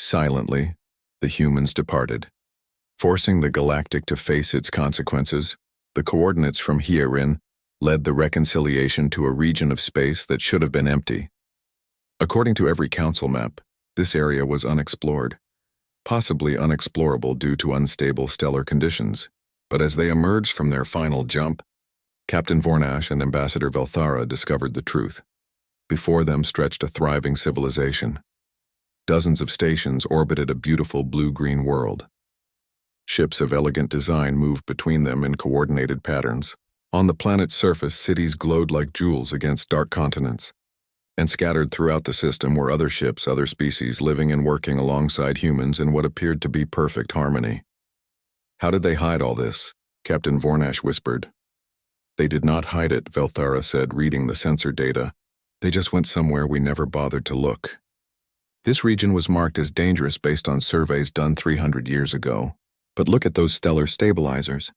Silently, the humans departed, forcing the Galactic to face its consequences. The coordinates from herein led the reconciliation to a region of space that should have been empty. According to every council map, this area was unexplored, possibly unexplorable due to unstable stellar conditions. But as they emerged from their final jump, Captain Vornash and Ambassador Velthara discovered the truth. Before them stretched a thriving civilization. Dozens of stations orbited a beautiful blue-green world. Ships of elegant design moved between them in coordinated patterns. On the planet's surface, cities glowed like jewels against dark continents. And scattered throughout the system were other ships, other species, living and working alongside humans in what appeared to be perfect harmony. How did they hide all this? Captain Vornash whispered. They did not hide it, Velthara said, reading the sensor data. They just went somewhere we never bothered to look. This region was marked as dangerous based on surveys done 300 years ago. But look at those stellar stabilizers.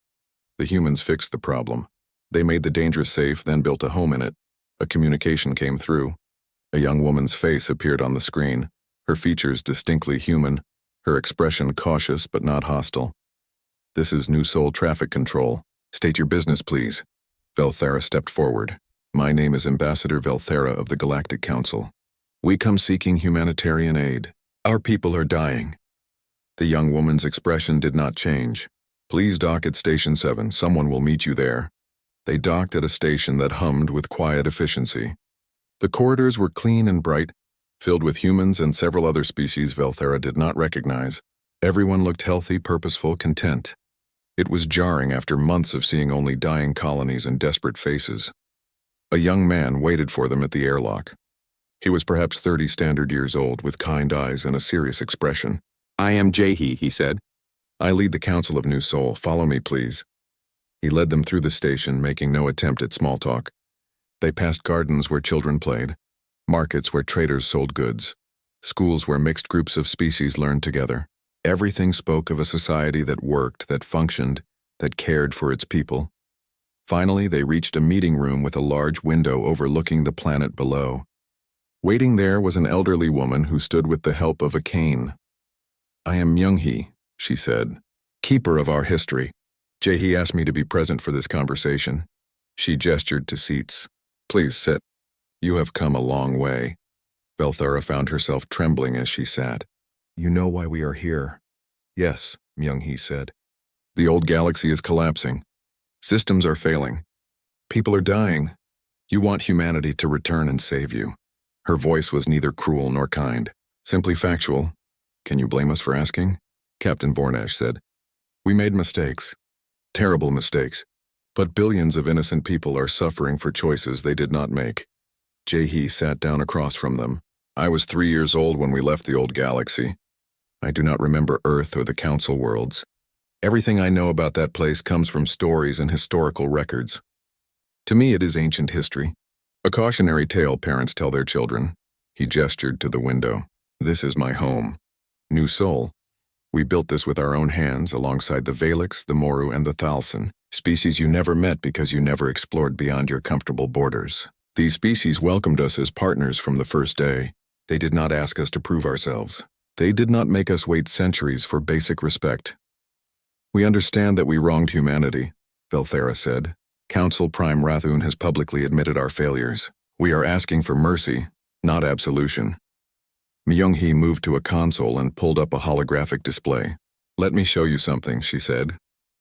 The humans fixed the problem. They made the danger safe, then built a home in it. A communication came through. A young woman's face appeared on the screen, her features distinctly human, her expression cautious but not hostile. This is New Sol Traffic Control. State your business, please. Velthara stepped forward. My name is Ambassador Velthara of the Galactic Council. We come seeking humanitarian aid. Our people are dying. The young woman's expression did not change. Please dock at Station 7. Someone will meet you there. They docked at a station that hummed with quiet efficiency. The corridors were clean and bright, filled with humans and several other species Velthara did not recognize. Everyone looked healthy, purposeful, content. It was jarring after months of seeing only dying colonies and desperate faces. A young man waited for them at the airlock. He was perhaps 30 standard years old, with kind eyes and a serious expression. I am Jahi, he said. I lead the Council of New Sol. Follow me, please. He led them through the station, making no attempt at small talk. They passed gardens where children played, markets where traders sold goods, schools where mixed groups of species learned together. Everything spoke of a society that worked, that functioned, that cared for its people. Finally, they reached a meeting room with a large window overlooking the planet below. Waiting there was an elderly woman who stood with the help of a cane. I am Myung-hee, she said, keeper of our history. Jae-hee asked me to be present for this conversation. She gestured to seats. Please sit. You have come a long way. Velthara found herself trembling as she sat. You know why we are here. Yes, Myung-hee said. The old galaxy is collapsing. Systems are failing. People are dying. You want humanity to return and save you. Her voice was neither cruel nor kind, simply factual. Can you blame us for asking? Captain Vornash said. We made mistakes. Terrible mistakes. But billions of innocent people are suffering for choices they did not make. Jae-hee sat down across from them. I was 3 years old when we left the old galaxy. I do not remember Earth or the Council worlds. Everything I know about that place comes from stories and historical records. To me, it is ancient history. A cautionary tale parents tell their children. He gestured to the window. This is my home. New Sol. We built this with our own hands alongside the Valix, the Moru, and the Thalson, species you never met because you never explored beyond your comfortable borders. These species welcomed us as partners from the first day. They did not ask us to prove ourselves. They did not make us wait centuries for basic respect. We understand that we wronged humanity, Velthara said. Council Prime Rathun has publicly admitted our failures. We are asking for mercy, not absolution. Myung-hee moved to a console and pulled up a holographic display. Let me show you something, she said.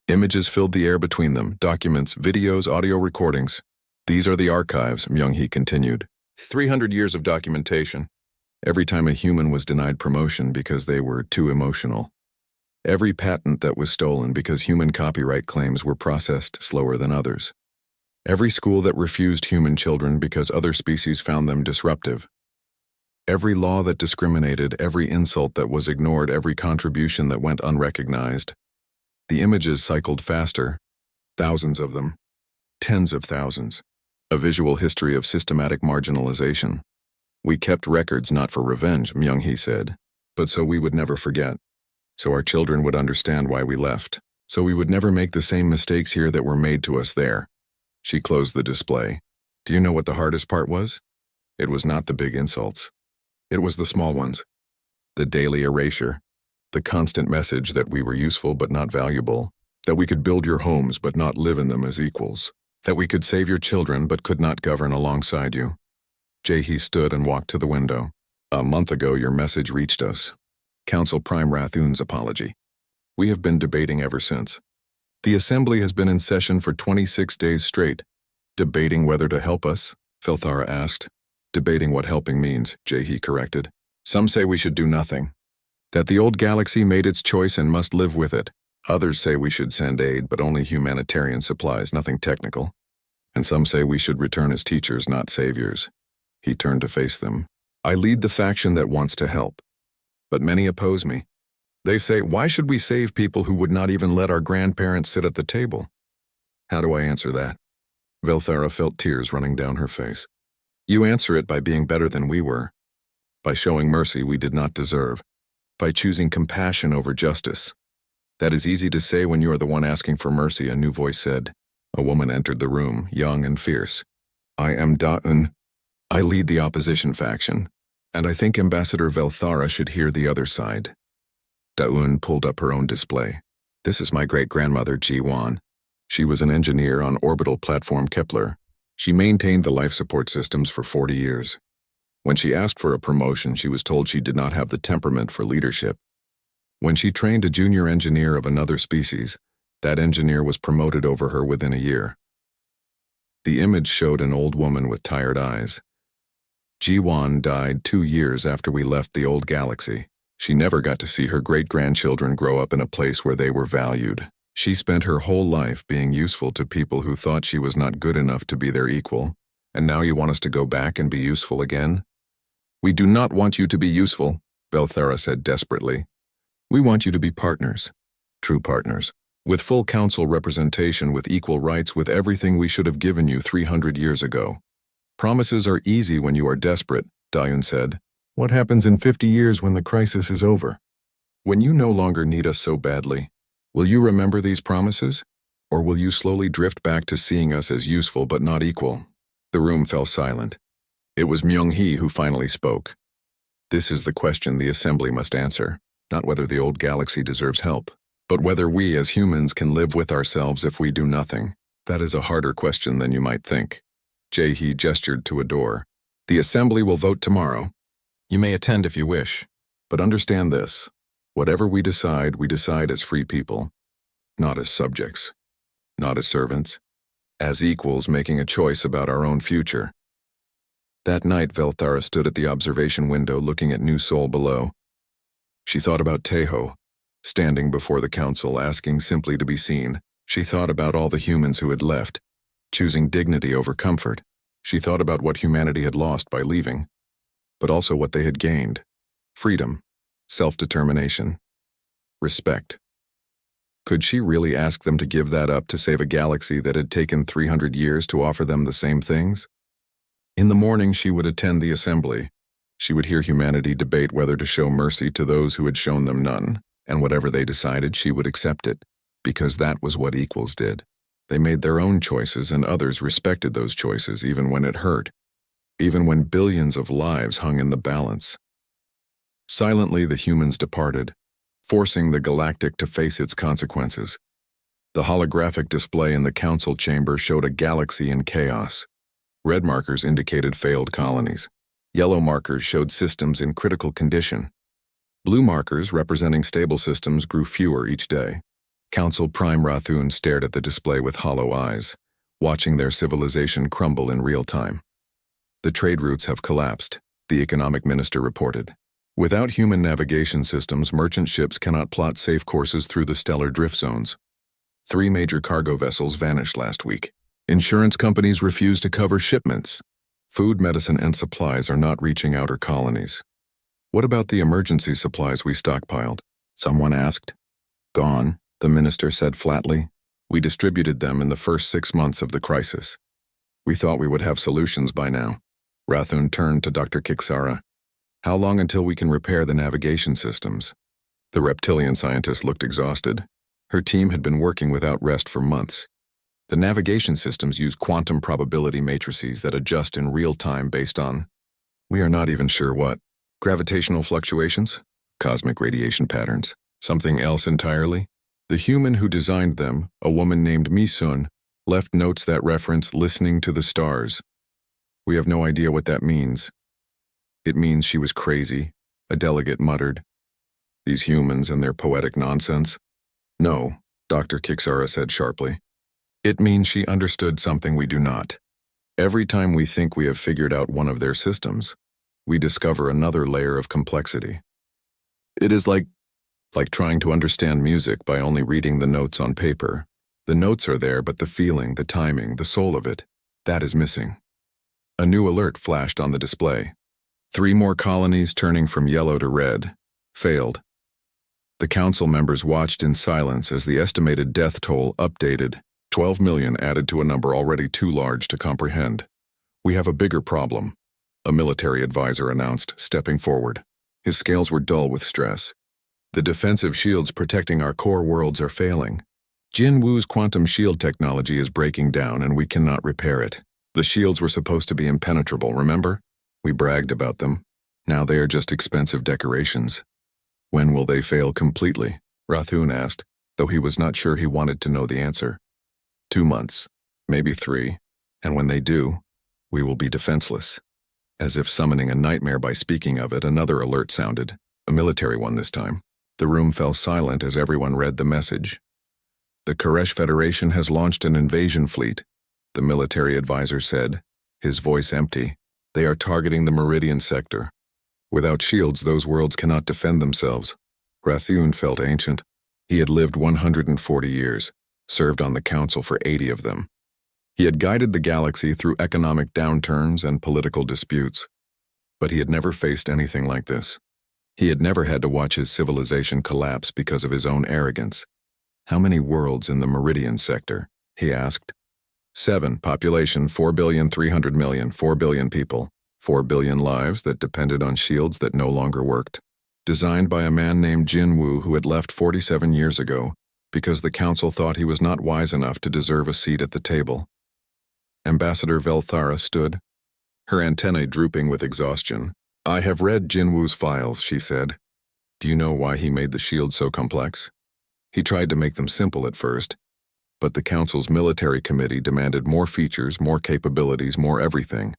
Images filled the air between them, documents, videos, audio recordings. These are the archives, Myung-hee continued. 300 years of documentation. Every time a human was denied promotion because they were too emotional. Every patent that was stolen because human copyright claims were processed slower than others. Every school that refused human children because other species found them disruptive. Every law that discriminated, every insult that was ignored, every contribution that went unrecognized. The images cycled faster, thousands of them, tens of thousands. A visual history of systematic marginalization. We kept records not for revenge, Myung-hee said, but so we would never forget. So our children would understand why we left. So we would never make the same mistakes here that were made to us there. She closed the display. Do you know what the hardest part was? It was not the big insults. It was the small ones. The daily erasure. The constant message that we were useful but not valuable. That we could build your homes but not live in them as equals. That we could save your children but could not govern alongside you. Jahi stood and walked to the window. A month ago your message reached us. Council Prime Rathun's apology. We have been debating ever since. The Assembly has been in session for 26 days straight. Debating whether to help us? Velthara asked. Debating what helping means, Jahi corrected. Some say we should do nothing. That the old galaxy made its choice and must live with it. Others say we should send aid, but only humanitarian supplies, nothing technical. And some say we should return as teachers, not saviors. He turned to face them. I lead the faction that wants to help. But many oppose me. They say, why should we save people who would not even let our grandparents sit at the table? How do I answer that? Velthara felt tears running down her face. You answer it by being better than we were. By showing mercy we did not deserve. By choosing compassion over justice. That is easy to say when you are the one asking for mercy, a new voice said. A woman entered the room, young and fierce. I am Da'un. I lead the opposition faction, and I think Ambassador Velthara should hear the other side. Da'un pulled up her own display. This is my great-grandmother, Ji-Wan. She was an engineer on orbital platform Kepler. She maintained the life support systems for 40 years. When she asked for a promotion, she was told she did not have the temperament for leadership. When she trained a junior engineer of another species, that engineer was promoted over her within a year. The image showed an old woman with tired eyes. Ji-Wan died 2 years after we left the old galaxy. She never got to see her great-grandchildren grow up in a place where they were valued. She spent her whole life being useful to people who thought she was not good enough to be their equal, and now you want us to go back and be useful again? We do not want you to be useful, Velthara said desperately. We want you to be partners, true partners, with full council representation, with equal rights, with everything we should have given you 300 years ago. Promises are easy when you are desperate, Da'un said. What happens in 50 years when the crisis is over? When you no longer need us so badly, will you remember these promises? Or will you slowly drift back to seeing us as useful but not equal? The room fell silent. It was Myung-hee who finally spoke. This is the question the Assembly must answer, not whether the old galaxy deserves help, but whether we as humans can live with ourselves if we do nothing. That is a harder question than you might think. Jae-hee gestured to a door. The Assembly will vote tomorrow. You may attend if you wish, but understand this. Whatever we decide as free people, not as subjects, not as servants, as equals making a choice about our own future. That night, Velthara stood at the observation window looking at New Sol below. She thought about Teho, standing before the council asking simply to be seen. She thought about all the humans who had left, choosing dignity over comfort. She thought about what humanity had lost by leaving, but also what they had gained. Freedom, self-determination, respect. Could she really ask them to give that up to save a galaxy that had taken 300 years to offer them the same things? In the morning she would attend the Assembly. She would hear humanity debate whether to show mercy to those who had shown them none, and whatever they decided she would accept it, because that was what equals did. They made their own choices and others respected those choices even when it hurt, even when billions of lives hung in the balance. Silently the humans departed, forcing the Galactic to face its consequences. The holographic display in the council chamber showed a galaxy in chaos. Red markers indicated failed colonies. Yellow markers showed systems in critical condition. Blue markers representing stable systems grew fewer each day. Council Prime Rathun stared at the display with hollow eyes, watching their civilization crumble in real time. The trade routes have collapsed, the economic minister reported. Without human navigation systems, merchant ships cannot plot safe courses through the stellar drift zones. 3 major cargo vessels vanished last week. Insurance companies refuse to cover shipments. Food, medicine, and supplies are not reaching outer colonies. What about the emergency supplies we stockpiled? Someone asked. Gone, the minister said flatly. We distributed them in the first 6 months of the crisis. We thought we would have solutions by now. Rathun turned to Dr. Kiksara. How long until we can repair the navigation systems? The reptilian scientist looked exhausted. Her team had been working without rest for months. The navigation systems use quantum probability matrices that adjust in real time based on, we are not even sure what, gravitational fluctuations? Cosmic radiation patterns. Something else entirely? The human who designed them, a woman named Mi-sun, left notes that reference listening to the stars. We have no idea what that means. It means she was crazy, a delegate muttered. These humans and their poetic nonsense? No, Dr. Kixara said sharply. It means she understood something we do not. Every time we think we have figured out one of their systems, we discover another layer of complexity. It is like trying to understand music by only reading the notes on paper. The notes are there, but the feeling, the timing, the soul of it, that is missing. A new alert flashed on the display. 3 more colonies turning from yellow to red. Failed. The council members watched in silence as the estimated death toll updated. 12 million added to a number already too large to comprehend. We have a bigger problem, a military advisor announced, stepping forward. His scales were dull with stress. The defensive shields protecting our core worlds are failing. Jin Wu's quantum shield technology is breaking down and we cannot repair it. The shields were supposed to be impenetrable, remember? We bragged about them. Now they are just expensive decorations. When will they fail completely? Rathun asked, though he was not sure he wanted to know the answer. 2 months, maybe 3, and when they do, we will be defenseless. As if summoning a nightmare by speaking of it, another alert sounded, a military one this time. The room fell silent as everyone read the message. The Koresh Federation has launched an invasion fleet, the military advisor said, his voice empty. They are targeting the Meridian sector. Without shields, those worlds cannot defend themselves. Rathun felt ancient. He had lived 140 years, served on the council for 80 of them. He had guided the galaxy through economic downturns and political disputes. But he had never faced anything like this. He had never had to watch his civilization collapse because of his own arrogance. How many worlds in the Meridian sector? He asked. 7, population 4,300,000,000, 4 billion people, 4 billion lives that depended on shields that no longer worked. Designed by a man named Jin Wu who had left 47 years ago because the council thought he was not wise enough to deserve a seat at the table. Ambassador Velthara stood, her antennae drooping with exhaustion. I have read Jin Wu's files, she said. Do you know why he made the shield so complex? He tried to make them simple at first, but the council's military committee demanded more features, more capabilities, more everything.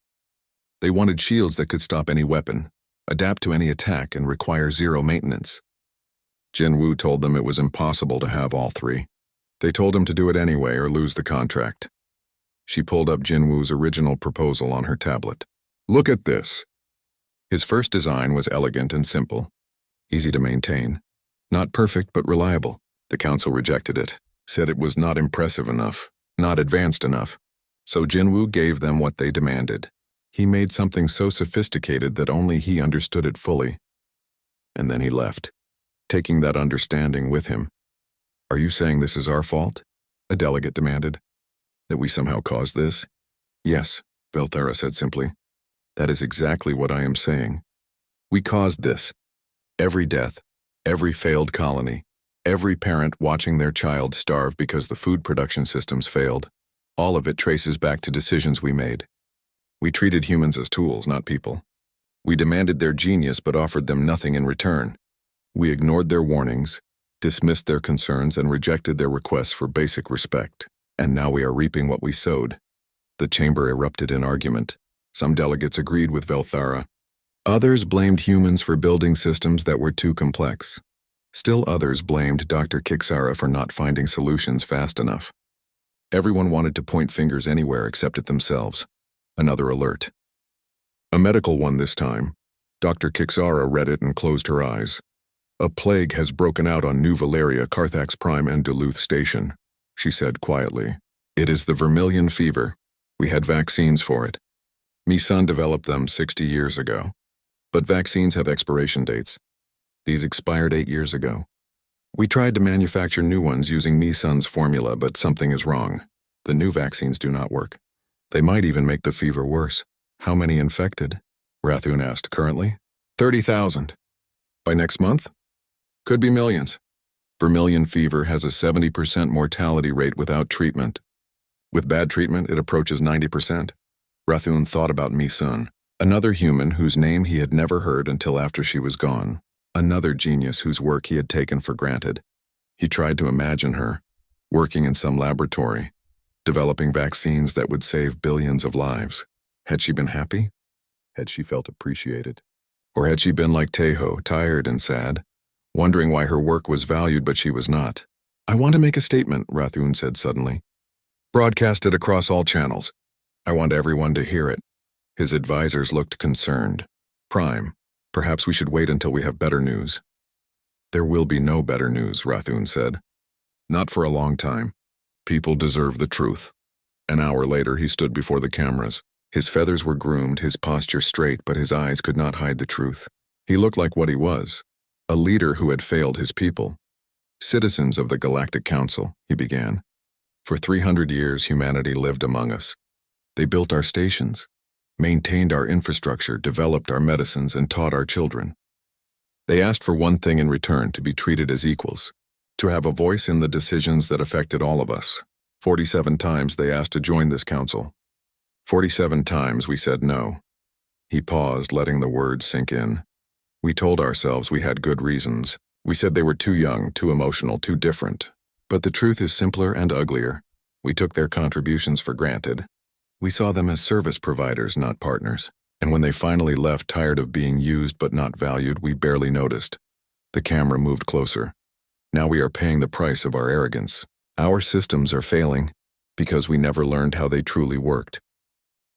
They wanted shields that could stop any weapon, adapt to any attack, and require 0 maintenance. Jin Wu told them it was impossible to have all 3. They told him to do it anyway or lose the contract. She pulled up Jin Wu's original proposal on her tablet. Look at this. His first design was elegant and simple, easy to maintain. Not perfect, but reliable. The council rejected it, said it was not impressive enough, not advanced enough. So Jin Wu gave them what they demanded. He made something so sophisticated that only he understood it fully. And then he left, taking that understanding with him. Are you saying this is our fault? A delegate demanded. That we somehow caused this? Yes, Velthara said simply. That is exactly what I am saying. We caused this. Every death, every failed colony, every parent watching their child starve because the food production systems failed, all of it traces back to decisions we made. We treated humans as tools, not people. We demanded their genius but offered them nothing in return. We ignored their warnings, dismissed their concerns, and rejected their requests for basic respect. And now we are reaping what we sowed. The chamber erupted in argument. Some delegates agreed with Velthara. Others blamed humans for building systems that were too complex. Still others blamed Dr. Kixara for not finding solutions fast enough. Everyone wanted to point fingers anywhere except at themselves. Another alert. A medical one this time. Dr. Kixara read it and closed her eyes. A plague has broken out on New Valeria, Carthax Prime, and Duluth Station, she said quietly. It is the vermilion fever. We had vaccines for it. Mi-sun developed them 60 years ago. But vaccines have expiration dates. These expired 8 years ago. We tried to manufacture new ones using Mi-sun's formula, but something is wrong. The new vaccines do not work. They might even make the fever worse. How many infected? Rathun asked. Currently? 30,000. By next month? Could be millions. Vermilion fever has a 70% mortality rate without treatment. With bad treatment, it approaches 90%. Rathun thought about Mi-sun, another human whose name he had never heard until after she was gone. Another genius whose work he had taken for granted. He tried to imagine her, working in some laboratory, developing vaccines that would save billions of lives. Had she been happy? Had she felt appreciated? Or had she been like Tejo, tired and sad, wondering why her work was valued but she was not? "I want to make a statement," Rathun said suddenly. "Broadcast it across all channels. I want everyone to hear it." His advisors looked concerned. "Prime, perhaps we should wait until we have better news." "There will be no better news," Rathun said. "Not for a long time. People deserve the truth." An hour later, he stood before the cameras. His feathers were groomed, his posture straight, but his eyes could not hide the truth. He looked like what he was, a leader who had failed his people. "Citizens of the Galactic Council," he began. "For 300 years, humanity lived among us. They built our stations, maintained our infrastructure, developed our medicines, and taught our children. They asked for one thing in return: to be treated as equals, to have a voice in the decisions that affected all of us. 47 times they asked to join this council. 47 times we said no." He paused, letting the words sink in. "We told ourselves we had good reasons. We said they were too young, too emotional, too different. But the truth is simpler and uglier. We took their contributions for granted. We saw them as service providers, not partners. And when they finally left, tired of being used but not valued, we barely noticed." The camera moved closer. "Now we are paying the price of our arrogance. Our systems are failing because we never learned how they truly worked.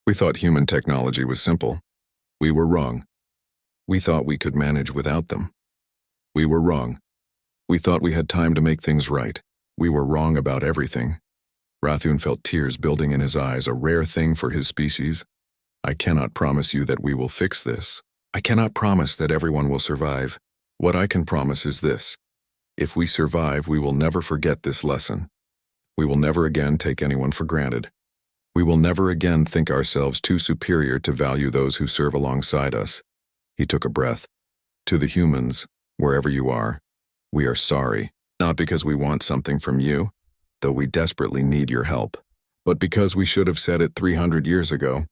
We thought human technology was simple. We were wrong. We thought we could manage without them. We were wrong. We thought we had time to make things right. We were wrong about everything." Rathun felt tears building in his eyes, a rare thing for his species. "I cannot promise you that we will fix this. I cannot promise that everyone will survive. What I can promise is this: if we survive, we will never forget this lesson. We will never again take anyone for granted. We will never again think ourselves too superior to value those who serve alongside us." He took a breath. "To the humans, wherever you are, we are sorry, not because we want something from you, though we desperately need your help, but because we should have said it 300 years ago.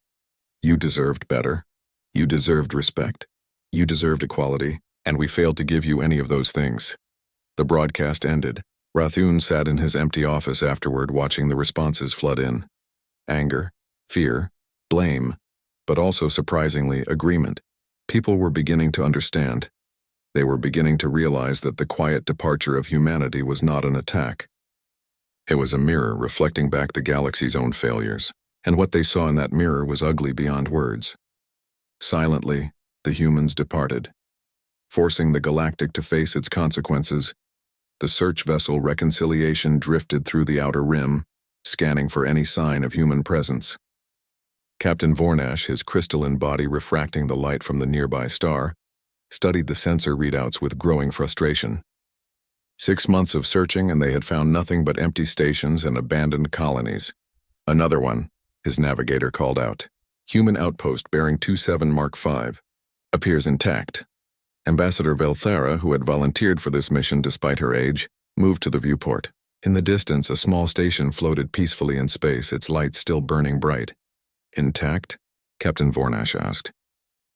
You deserved better. You deserved respect. You deserved equality, and we failed to give you any of those things." The broadcast ended. Rathun sat in his empty office afterward, watching the responses flood in. Anger, fear, blame, but also, surprisingly, agreement. People were beginning to understand. They were beginning to realize that the quiet departure of humanity was not an attack. It was a mirror reflecting back the galaxy's own failures, and what they saw in that mirror was ugly beyond words. Silently, the humans departed, forcing the galactic to face its consequences. The search vessel Reconciliation drifted through the outer rim, scanning for any sign of human presence. Captain Vornash, his crystalline body refracting the light from the nearby star, studied the sensor readouts with growing frustration. 6 months of searching and they had found nothing but empty stations and abandoned colonies. "Another one," his navigator called out. "Human outpost bearing 27 Mark V. Appears intact." Ambassador Velthara, who had volunteered for this mission despite her age, moved to the viewport. In the distance, a small station floated peacefully in space, its lights still burning bright. "Intact?" Captain Vornash asked.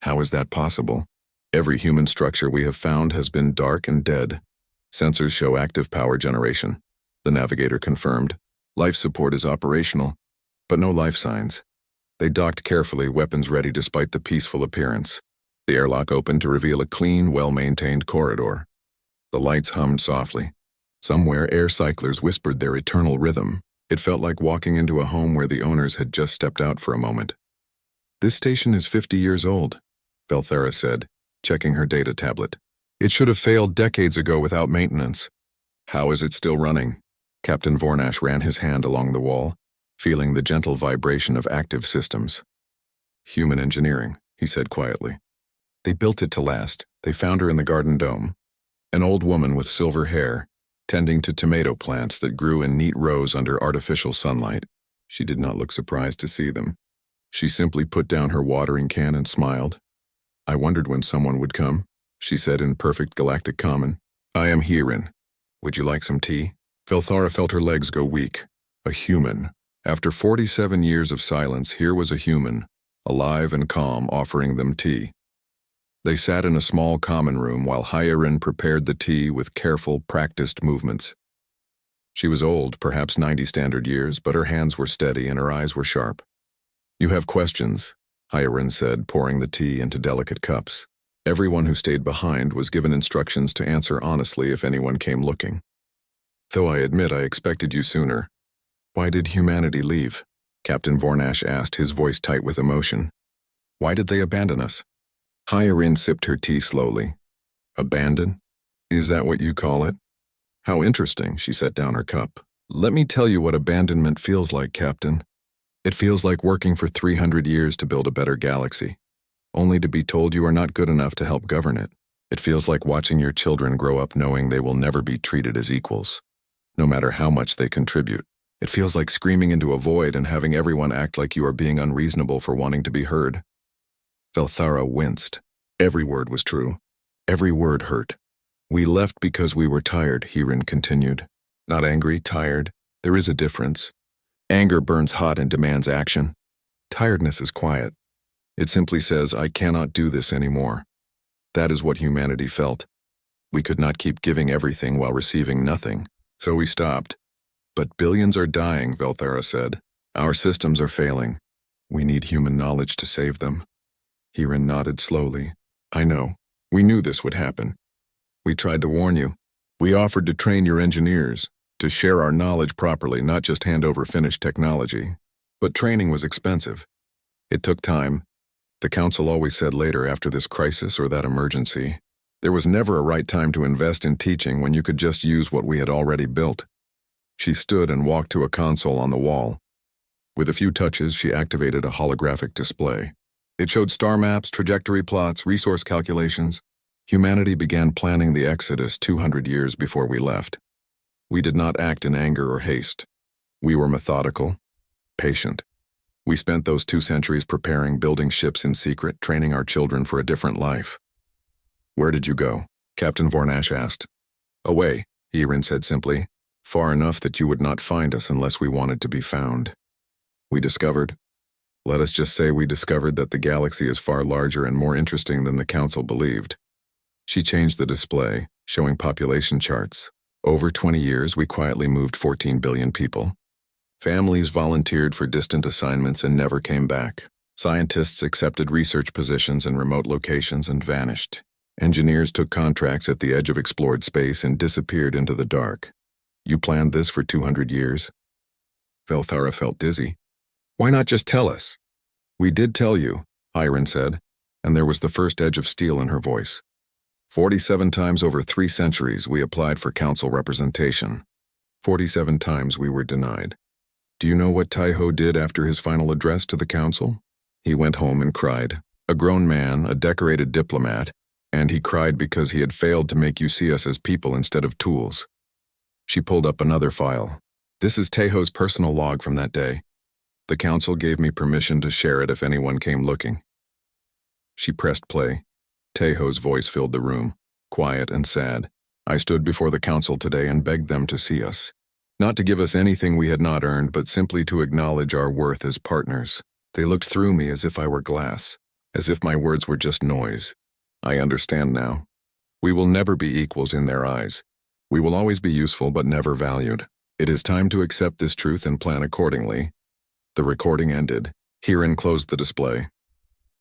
"How is that possible? Every human structure we have found has been dark and dead. Sensors show active power generation," the navigator confirmed. "Life support is operational, but no life signs." They docked carefully, weapons ready despite the peaceful appearance. The airlock opened to reveal a clean, well-maintained corridor. The lights hummed softly. Somewhere, air cyclers whispered their eternal rhythm. It felt like walking into a home where the owners had just stepped out for a moment. "This station is 50 years old," Velthara said, checking her data tablet. "It should have failed decades ago without maintenance." "How is it still running?" Captain Vornash ran his hand along the wall, feeling the gentle vibration of active systems. "Human engineering," he said quietly. "They built it to last. They found her in the garden dome. An old woman with silver hair, tending to tomato plants that grew in neat rows under artificial sunlight. She did not look surprised to see them. She simply put down her watering can and smiled. "I wondered when someone would come," she said in perfect galactic common. "I am Hierin. Would you like some tea?" Velthara felt her legs go weak. A human. After 47 years of silence, here was a human, alive and calm, offering them tea. They sat in a small common room while Hyarin prepared the tea with careful, practiced movements. She was old, perhaps 90 standard years, but her hands were steady and her eyes were sharp. "You have questions," Hyarin said, pouring the tea into delicate cups. Everyone who stayed behind was given instructions to answer honestly if anyone came looking. "Though I admit I expected you sooner. Why did humanity leave?" Captain Vornash asked, his voice tight with emotion. "Why did they abandon us?" Hyarin sipped her tea slowly. "Abandon? Is that what you call it? How interesting," she set down her cup. "Let me tell you what abandonment feels like, Captain. It feels like working for 300 years to build a better galaxy, only to be told you are not good enough to help govern it. It feels like watching your children grow up knowing they will never be treated as equals, no matter how much they contribute. It feels like screaming into a void and having everyone act like you are being unreasonable for wanting to be heard." Velthara winced. Every word was true. Every word hurt. "We left because we were tired," Hierin continued. "Not angry, tired. There is a difference. Anger burns hot and demands action. Tiredness is quiet. It simply says, I cannot do this anymore. That is what humanity felt. We could not keep giving everything while receiving nothing, so we stopped. But billions are dying," Velthara said. "Our systems are failing. We need human knowledge to save them." Hierin nodded slowly. "I know. We knew this would happen. We tried to warn you. We offered to train your engineers, to share our knowledge properly, not just hand over finished technology. But training was expensive. It took time. The Council always said later, after this crisis or that emergency. There was never a right time to invest in teaching when you could just use what we had already built." She stood and walked to a console on the wall. With a few touches, she activated a holographic display. It showed star maps, trajectory plots, resource calculations. Humanity began planning the Exodus 200 years before we left. We did not act in anger or haste. We were methodical, patient. We spent those 2 centuries preparing, building ships in secret, training our children for a different life. "Where did you go?" Captain Vornash asked. "Away," Hierin said simply. "Far enough that you would not find us unless we wanted to be found. We discovered, let us just say we discovered that the galaxy is far larger and more interesting than the Council believed." She changed the display, showing population charts. Over 20 years, we quietly moved 14 billion people. Families volunteered for distant assignments and never came back. Scientists accepted research positions in remote locations and vanished. Engineers took contracts at the edge of explored space and disappeared into the dark. You planned this for 200 years? Velthara felt dizzy. "Why not just tell us?" "We did tell you," Hierin said, and there was the first edge of steel in her voice. 47 times over 3 centuries we applied for council representation. 47 times we were denied. Do you know what Taiho did after his final address to the council? He went home and cried. A grown man, a decorated diplomat, and he cried because he had failed to make you see us as people instead of tools. She pulled up another file. This is Taiho's personal log from that day. The council gave me permission to share it if anyone came looking. She pressed play. Taiho's voice filled the room, quiet and sad. "I stood before the council today and begged them to see us. Not to give us anything we had not earned, but simply to acknowledge our worth as partners. They looked through me as if I were glass, as if my words were just noise. I understand now. We will never be equals in their eyes. We will always be useful but never valued. It is time to accept this truth and plan accordingly." The recording ended. Hierin closed the display.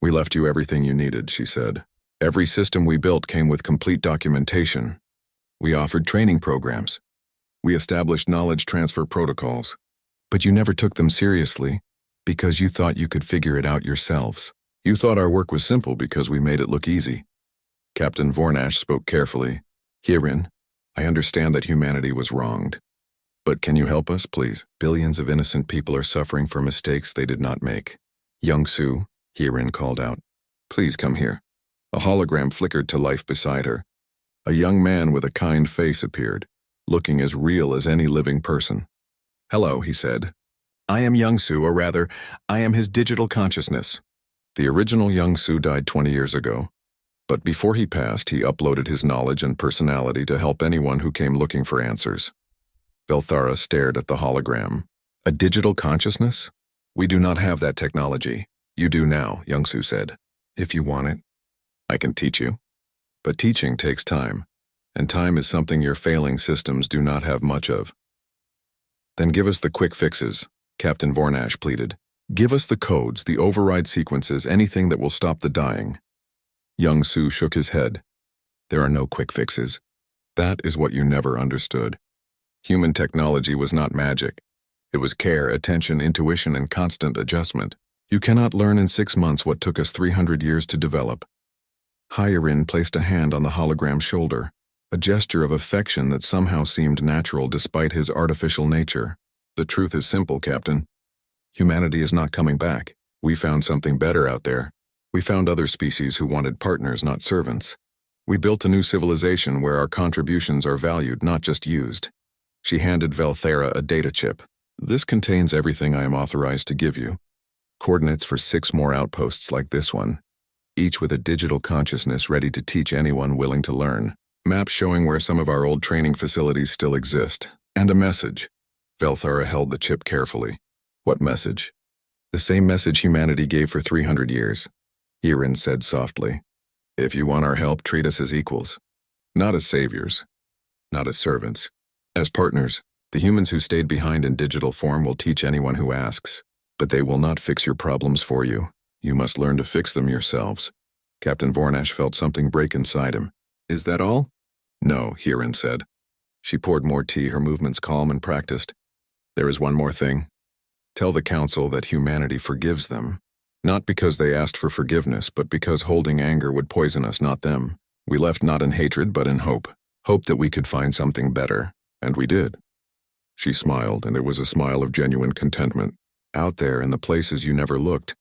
"We left you everything you needed," she said. "Every system we built came with complete documentation. We offered training programs. We established knowledge transfer protocols. But you never took them seriously because you thought you could figure it out yourselves. You thought our work was simple because we made it look easy." Captain Vornash spoke carefully. "Hierin, I understand that humanity was wronged. But can you help us, please? Billions of innocent people are suffering for mistakes they did not make." "Young-Su," Hierin called out. "Please come here." A hologram flickered to life beside her. A young man with a kind face appeared, looking as real as any living person. "Hello," he said. "I am Young-Su, or rather, I am his digital consciousness." The original Young-Su died 20 years ago. But before he passed, he uploaded his knowledge and personality to help anyone who came looking for answers. Velthara stared at the hologram. "A digital consciousness? We do not have that technology. You do now," Young-Su said. "If you want it." I can teach you. But teaching takes time, and time is something your failing systems do not have much of. Then give us the quick fixes, Captain Vornash pleaded. Give us the codes, the override sequences, anything that will stop the dying. Young Su shook his head. There are no quick fixes. That is what you never understood. Human technology was not magic. It was care, attention, intuition, and constant adjustment. You cannot learn in 6 months what took us 300 years to develop. Hyarin placed a hand on the hologram's shoulder, a gesture of affection that somehow seemed natural despite his artificial nature. The truth is simple, Captain. Humanity is not coming back. We found something better out there. We found other species who wanted partners, not servants. We built a new civilization where our contributions are valued, not just used. She handed Velthera a data chip. This contains everything I am authorized to give you. Coordinates for 6 more outposts like this one, each with a digital consciousness ready to teach anyone willing to learn. Maps showing where some of our old training facilities still exist. And a message. Velthera held the chip carefully. What message? The same message humanity gave for 300 years. Hyarin said softly. If you want our help, treat us as equals. Not as saviors. Not as servants. As partners. The humans who stayed behind in digital form will teach anyone who asks. But they will not fix your problems for you. You must learn to fix them yourselves. Captain Vornash felt something break inside him. Is that all? No, Hyarin said. She poured more tea, her movements calm and practiced. There is one more thing. Tell the Council that humanity forgives them. Not because they asked for forgiveness, but because holding anger would poison us, not them. We left not in hatred, but in hope. Hope that we could find something better. And we did. She smiled, and it was a smile of genuine contentment. Out there, in the places you never looked,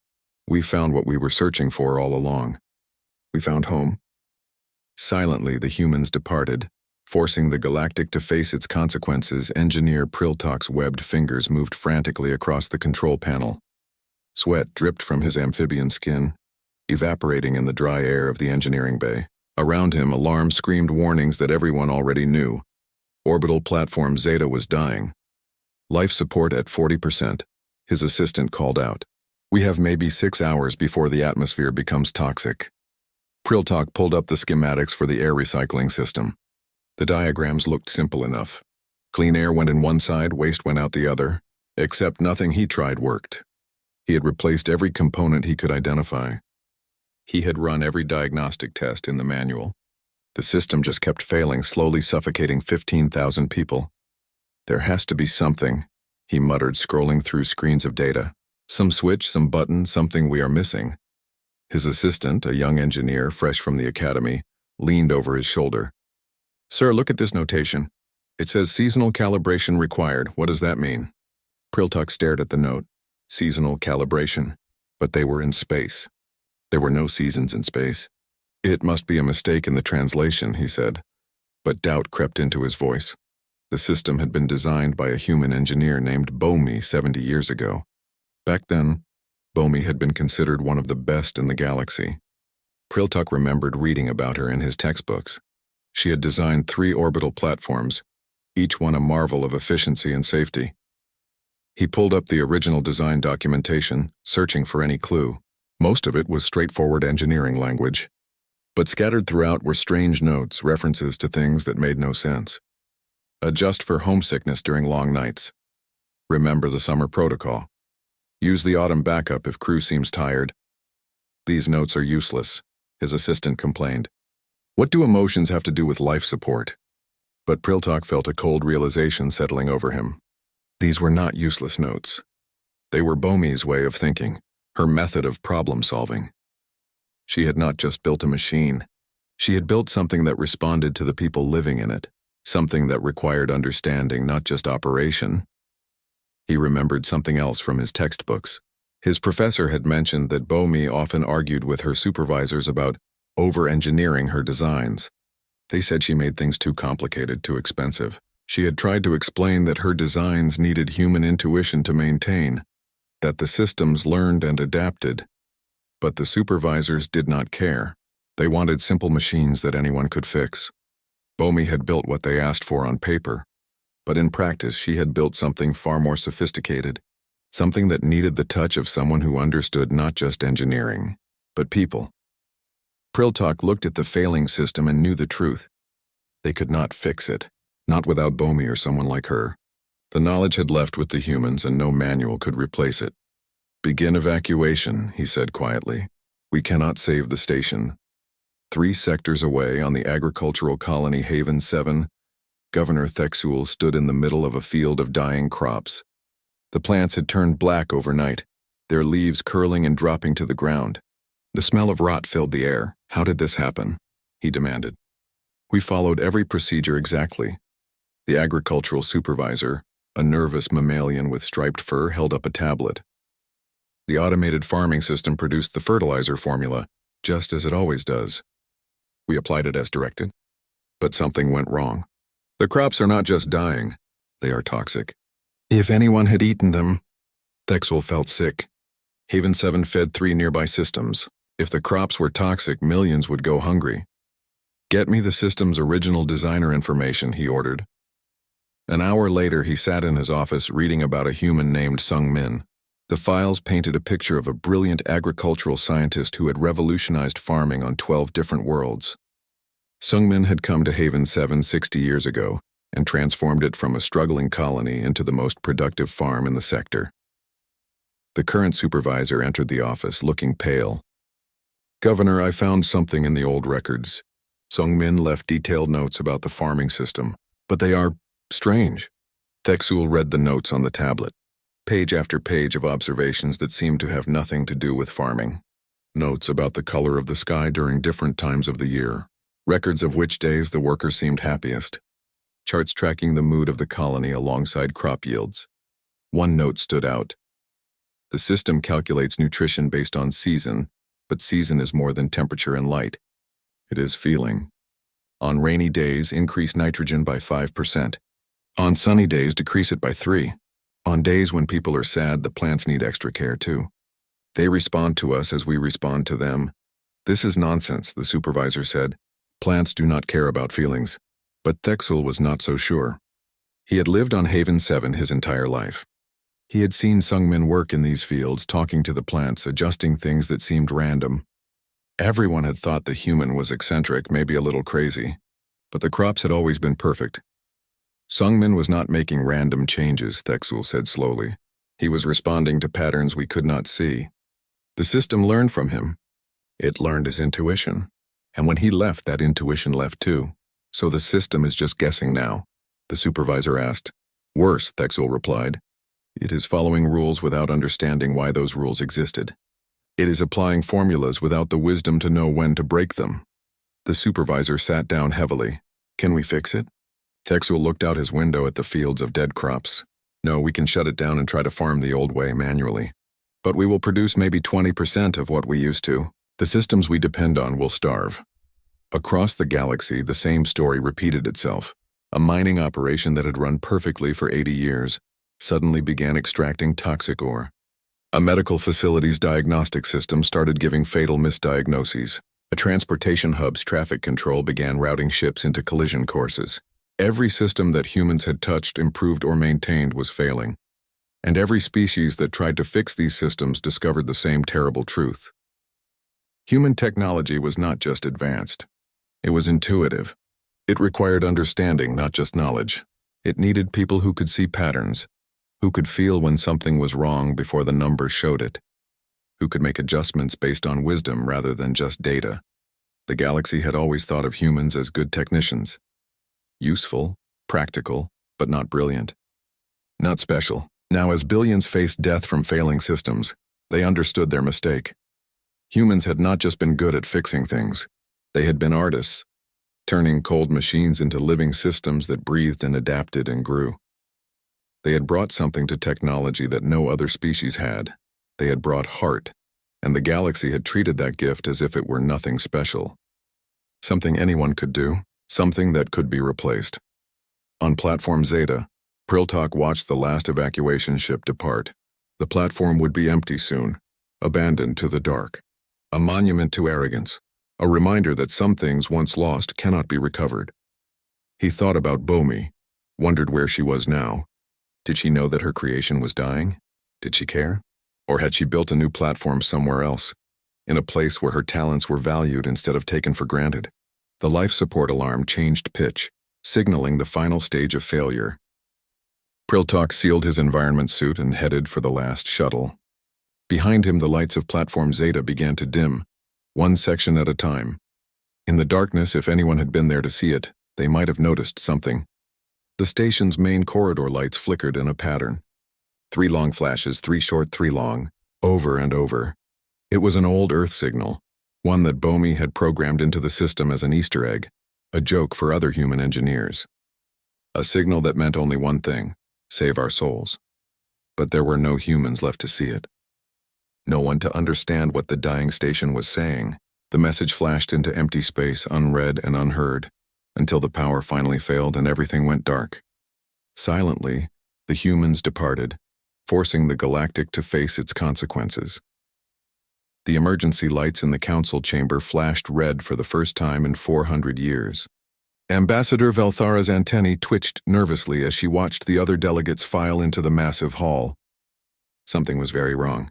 we found what we were searching for all along. We found home. Silently, the humans departed. Forcing the Galactic to face its consequences, Engineer Priltok's webbed fingers moved frantically across the control panel. Sweat dripped from his amphibian skin, evaporating in the dry air of the engineering bay. Around him, alarms screamed warnings that everyone already knew. Orbital Platform Zeta was dying. Life support at 40%. His assistant called out. We have maybe 6 hours before the atmosphere becomes toxic. Priltok pulled up the schematics for the air recycling system. The diagrams looked simple enough. Clean air went in one side, waste went out the other. Except nothing he tried worked. He had replaced every component he could identify. He had run every diagnostic test in the manual. The system just kept failing, slowly suffocating 15,000 people. There has to be something, he muttered, scrolling through screens of data. Some switch, some button, something we are missing. His assistant, a young engineer fresh from the academy, leaned over his shoulder. Sir, look at this notation. It says seasonal calibration required. What does that mean? Priltok stared at the note. Seasonal calibration. But they were in space. There were no seasons in space. It must be a mistake in the translation, he said. But doubt crept into his voice. The system had been designed by a human engineer named Bomi 70 years ago. Back then, Bomi had been considered one of the best in the galaxy. Priltok remembered reading about her in his textbooks. She had designed 3 orbital platforms, each one a marvel of efficiency and safety. He pulled up the original design documentation, searching for any clue. Most of it was straightforward engineering language. But scattered throughout were strange notes, references to things that made no sense. Adjust for homesickness during long nights. Remember the summer protocol. Use the autumn backup if crew seems tired. These notes are useless, his assistant complained. What do emotions have to do with life support? But Priltok felt a cold realization settling over him. These were not useless notes. They were Bomi's way of thinking, her method of problem solving. She had not just built a machine. She had built something that responded to the people living in it, something that required understanding, not just operation. He remembered something else from his textbooks. His professor had mentioned that Bomi often argued with her supervisors about over-engineering her designs. They said she made things too complicated, too expensive. She had tried to explain that her designs needed human intuition to maintain, that the systems learned and adapted. But the supervisors did not care. They wanted simple machines that anyone could fix. Bomi had built what they asked for on paper, but in practice she had built something far more sophisticated, something that needed the touch of someone who understood not just engineering, but people. Priltok looked at the failing system and knew the truth. They could not fix it, not without Bomi or someone like her. The knowledge had left with the humans and no manual could replace it. "Begin evacuation," he said quietly. "We cannot save the station." 3 sectors away on the agricultural colony Haven 7, Governor Thexul stood in the middle of a field of dying crops. The plants had turned black overnight, their leaves curling and dropping to the ground. The smell of rot filled the air. "How did this happen?" he demanded. "We followed every procedure exactly." The agricultural supervisor, a nervous mammalian with striped fur, held up a tablet. "The automated farming system produced the fertilizer formula, just as it always does. We applied it as directed. But something went wrong. The crops are not just dying, they are toxic. If anyone had eaten them..." Thexul felt sick. Haven 7 fed 3 nearby systems. If the crops were toxic, millions would go hungry. "Get me the system's original designer information," he ordered. An hour later, he sat in his office reading about a human named Sung Min. The files painted a picture of a brilliant agricultural scientist who had revolutionized farming on 12 different worlds. Sung Min had come to Haven 7 60 years ago and transformed it from a struggling colony into the most productive farm in the sector. The current supervisor entered the office, looking pale. "Governor, I found something in the old records." Sung Min left detailed notes about the farming system, but they are strange. Thexul read the notes on the tablet, page after page of observations that seemed to have nothing to do with farming. Notes about the color of the sky during different times of the year, records of which days the workers seemed happiest, charts tracking the mood of the colony alongside crop yields. One note stood out. "The system calculates nutrition based on season, but season is more than temperature and light. It is feeling. On rainy days, increase nitrogen by 5%. On sunny days, decrease it by 3. On days when people are sad, the plants need extra care too. They respond to us as we respond to them." "This is nonsense," the supervisor said. "Plants do not care about feelings." But Thexul was not so sure. He had lived on Haven 7 his entire life. He had seen Sung Min work in these fields, talking to the plants, adjusting things that seemed random. Everyone had thought the human was eccentric, maybe a little crazy, but the crops had always been perfect. "Sung Min was not making random changes," Thexul said slowly. "He was responding to patterns we could not see. The system learned from him. It learned his intuition. And when he left, that intuition left too. So the system is just guessing now?" the supervisor asked. "Worse," Thexul replied. "It is following rules without understanding why those rules existed. It is applying formulas without the wisdom to know when to break them." The supervisor sat down heavily. "Can we fix it?" Thexul looked out his window at the fields of dead crops. "No, we can shut it down and try to farm the old way manually. But we will produce maybe 20% of what we used to. The systems we depend on will starve." Across the galaxy, the same story repeated itself. A mining operation that had run perfectly for 80 years suddenly began extracting toxic ore. A medical facility's diagnostic system started giving fatal misdiagnoses. A transportation hub's traffic control began routing ships into collision courses. Every system that humans had touched, improved, or maintained was failing. And every species that tried to fix these systems discovered the same terrible truth. Human technology was not just advanced. It was intuitive. It required understanding, not just knowledge. It needed people who could see patterns, who could feel when something was wrong before the numbers showed it, who could make adjustments based on wisdom rather than just data. The galaxy had always thought of humans as good technicians. Useful, practical, but not brilliant. Not special. Now, as billions faced death from failing systems, they understood their mistake. Humans had not just been good at fixing things. They had been artists, turning cold machines into living systems that breathed and adapted and grew. They had brought something to technology that no other species had. They had brought heart, and the galaxy had treated that gift as if it were nothing special. Something anyone could do, something that could be replaced. On Platform Zeta, Priltok watched the last evacuation ship depart. The platform would be empty soon, abandoned to the dark. A monument to arrogance, a reminder that some things once lost cannot be recovered. He thought about Bomi, wondered where she was now. Did she know that her creation was dying? Did she care? Or had she built a new platform somewhere else? in a place where her talents were valued instead of taken for granted. The life support alarm changed pitch, signaling the final stage of failure. Priltok sealed his environment suit and headed for the last shuttle. Behind him, the lights of Platform Zeta began to dim, one section at a time. In the darkness, if anyone had been there to see it, they might have noticed something. The station's main corridor lights flickered in a pattern. 3 long flashes, 3 short, 3 long, over and over. It was an old Earth signal, one that Bomi had programmed into the system as an Easter egg, a joke for other human engineers. A signal that meant only one thing: save our souls. But there were no humans left to see it. No one to understand what the dying station was saying. The message flashed into empty space, unread and unheard, until the power finally failed and everything went dark. Silently, the humans departed, forcing the galactic to face its consequences. The emergency lights in the council chamber flashed red for the first time in 400 years. Ambassador Velthara's antennae twitched nervously as she watched the other delegates file into the massive hall. Something was very wrong.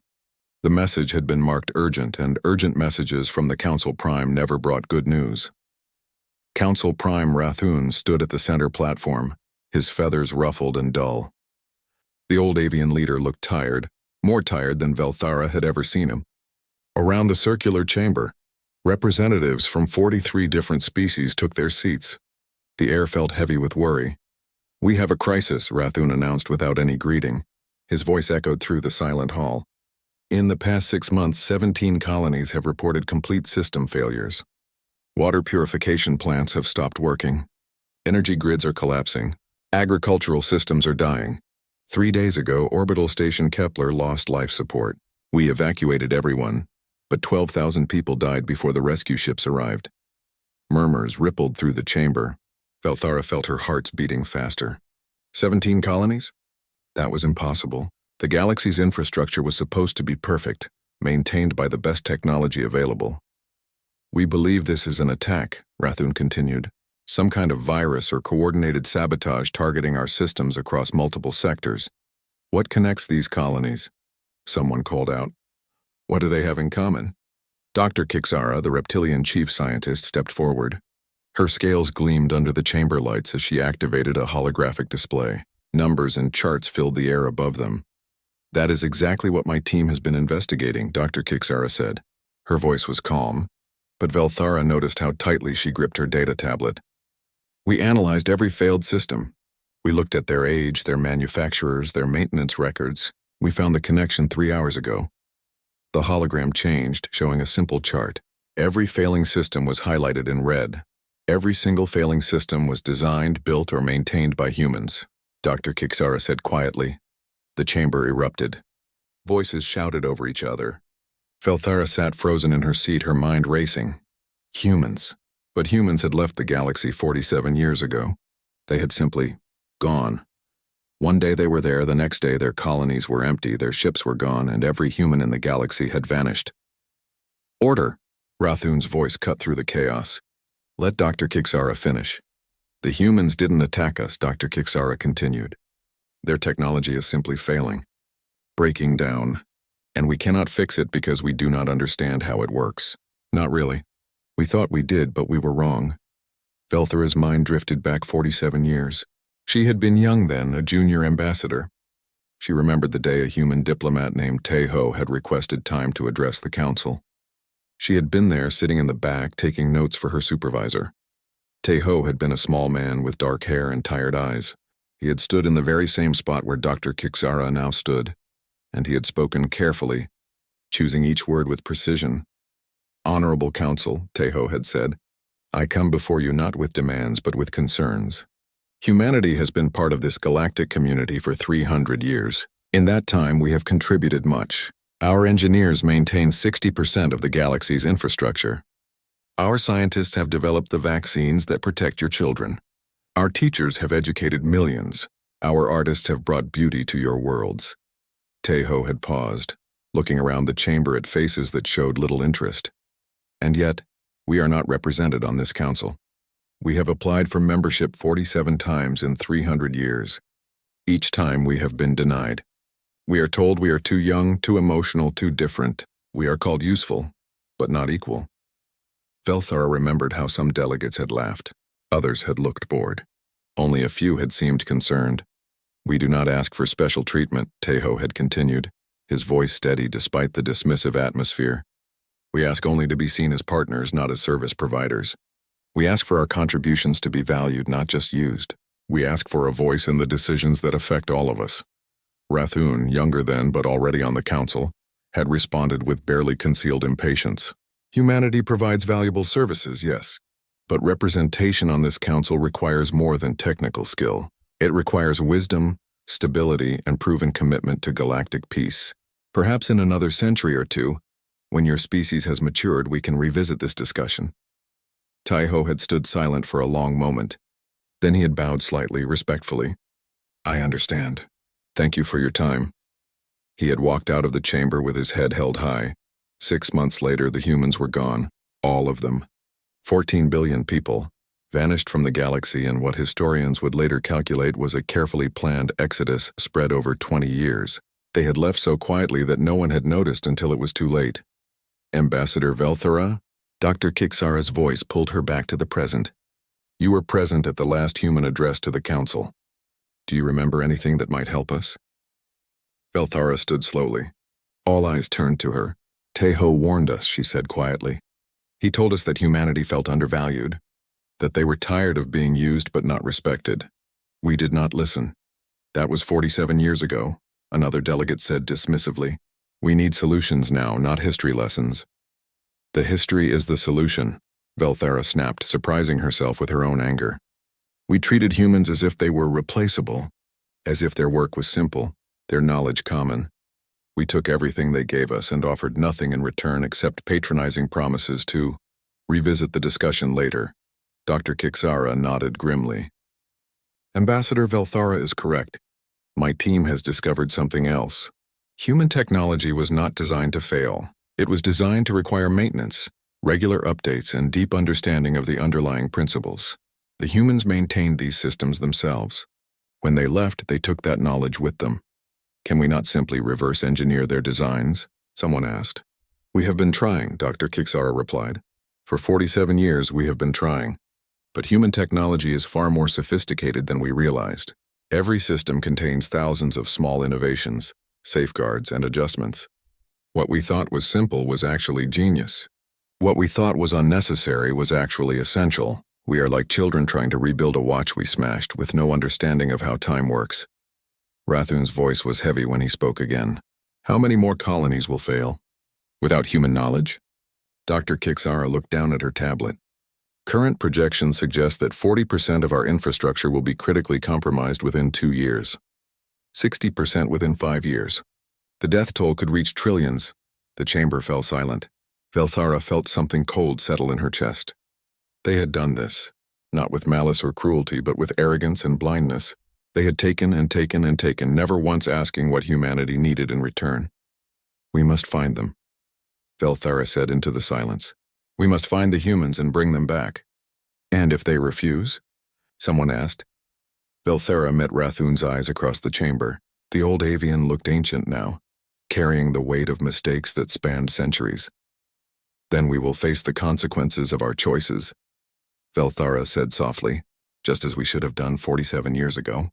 The message had been marked urgent, and urgent messages from the Council Prime never brought good news. Council Prime Rathun stood at the center platform, his feathers ruffled and dull. The old avian leader looked tired, more tired than Velthara had ever seen him. Around the circular chamber, representatives from 43 different species took their seats. The air felt heavy with worry. "We have a crisis," Rathun announced without any greeting. His voice echoed through the silent hall. In the past 6 months, 17 colonies have reported complete system failures. Water purification plants have stopped working. Energy grids are collapsing. Agricultural systems are dying. 3 days ago, orbital station Kepler lost life support. We evacuated everyone, but 12,000 people died before the rescue ships arrived. Murmurs rippled through the chamber. Velthara felt her heart's beating faster. 17 colonies? That was impossible. The galaxy's infrastructure was supposed to be perfect, maintained by the best technology available. "We believe this is an attack," Rathun continued. "Some kind of virus or coordinated sabotage targeting our systems across multiple sectors. What connects these colonies?" Someone called out. "What do they have in common?" Dr. Kixara, the reptilian chief scientist, stepped forward. Her scales gleamed under the chamber lights as she activated a holographic display. Numbers and charts filled the air above them. "That is exactly what my team has been investigating," Dr. Kixara said. Her voice was calm, but Velthara noticed how tightly she gripped her data tablet. "We analyzed every failed system. We looked at their age, their manufacturers, their maintenance records. We found the connection 3 hours ago." The hologram changed, showing a simple chart. Every failing system was highlighted in red. Every single failing system was designed, built, or maintained by humans, Dr. Kixara said quietly. The chamber erupted. Voices shouted over each other. Velthara sat frozen in her seat, her mind racing. Humans. But humans had left the galaxy 47 years ago. They had simply gone. One day they were there, the next day their colonies were empty, their ships were gone, and every human in the galaxy had vanished. "Order!" Rathun's voice cut through the chaos. "Let Dr. Kixara finish." "The humans didn't attack us," Dr. Kixara continued. "Their technology is simply failing, breaking down, and we cannot fix it because we do not understand how it works. Not really. We thought we did, but we were wrong." Velthara's mind drifted back 47 years. She had been young then, a junior ambassador. She remembered the day a human diplomat named Teho had requested time to address the council. She had been there, sitting in the back, taking notes for her supervisor. Teho had been a small man with dark hair and tired eyes. He had stood in the very same spot where Dr. Kixara now stood, and he had spoken carefully, choosing each word with precision. "Honorable Council," Teho had said, "I come before you not with demands but with concerns. Humanity has been part of this galactic community for 300 years. In that time, we have contributed much. Our engineers maintain 60% of the galaxy's infrastructure. Our scientists have developed the vaccines that protect your children. Our teachers have educated millions. Our artists have brought beauty to your worlds." Teho had paused, looking around the chamber at faces that showed little interest. "And yet, we are not represented on this council. We have applied for membership 47 times in 300 years. Each time we have been denied. We are told we are too young, too emotional, too different. We are called useful. but not equal. Velthara remembered how some delegates had laughed. Others had looked bored. Only a few had seemed concerned. "We do not ask for special treatment," Tejo had continued, his voice steady despite the dismissive atmosphere. "We ask only to be seen as partners, not as service providers. We ask for our contributions to be valued, not just used. We ask for a voice in the decisions that affect all of us." Rathun, younger then but already on the council, had responded with barely concealed impatience. "Humanity provides valuable services, yes. But representation on this council requires more than technical skill. It requires wisdom, stability, and proven commitment to galactic peace. Perhaps in another century or two, when your species has matured, we can revisit this discussion." Taiho had stood silent for a long moment. Then he had bowed slightly, respectfully. "I understand. Thank you for your time." He had walked out of the chamber with his head held high. 6 months later, the humans were gone. All of them. 14 billion people, vanished from the galaxy in what historians would later calculate was a carefully planned exodus spread over 20 years. They had left so quietly that no one had noticed until it was too late. "Ambassador Velthara?" Dr. Kixara's voice pulled her back to the present. "You were present at the last human address to the council. Do you remember anything that might help us?" Velthara stood slowly. All eyes turned to her. "Tejo warned us," she said quietly. "He told us that humanity felt undervalued, that they were tired of being used but not respected. We did not listen. That was 47 years ago," another delegate said dismissively. "We need solutions now, not history lessons." "The history is the solution," Velthara snapped, surprising herself with her own anger. "We treated humans as if they were replaceable, as if their work was simple, their knowledge common. We took everything they gave us and offered nothing in return except patronizing promises to revisit the discussion later." Dr. Kixara nodded grimly. "Ambassador Velthara is correct. My team has discovered something else. Human technology was not designed to fail. It was designed to require maintenance, regular updates, and deep understanding of the underlying principles. The humans maintained these systems themselves. When they left, they took that knowledge with them. Can we not simply reverse engineer their designs?" someone asked. "We have been trying," Dr. Kixara replied. "For 47 years we have been trying. But human technology is far more sophisticated than we realized. Every system contains thousands of small innovations, safeguards, and adjustments. What we thought was simple was actually genius. What we thought was unnecessary was actually essential. We are like children trying to rebuild a watch we smashed with no understanding of how time works." Rathun's voice was heavy when he spoke again. "How many more colonies will fail? Without human knowledge?" Dr. Kixara looked down at her tablet. "Current projections suggest that 40% of our infrastructure will be critically compromised within 2 years. 60% within 5 years. The death toll could reach trillions." The chamber fell silent. Velthara felt something cold settle in her chest. They had done this, not with malice or cruelty, but with arrogance and blindness. They had taken and taken and taken, never once asking what humanity needed in return. "We must find them," Velthara said into the silence. "We must find the humans and bring them back." "And if they refuse?" someone asked. Velthara met Rathun's eyes across the chamber. The old avian looked ancient now, carrying the weight of mistakes that spanned centuries. "Then we will face the consequences of our choices," Velthara said softly, "just as we should have done 47 years ago."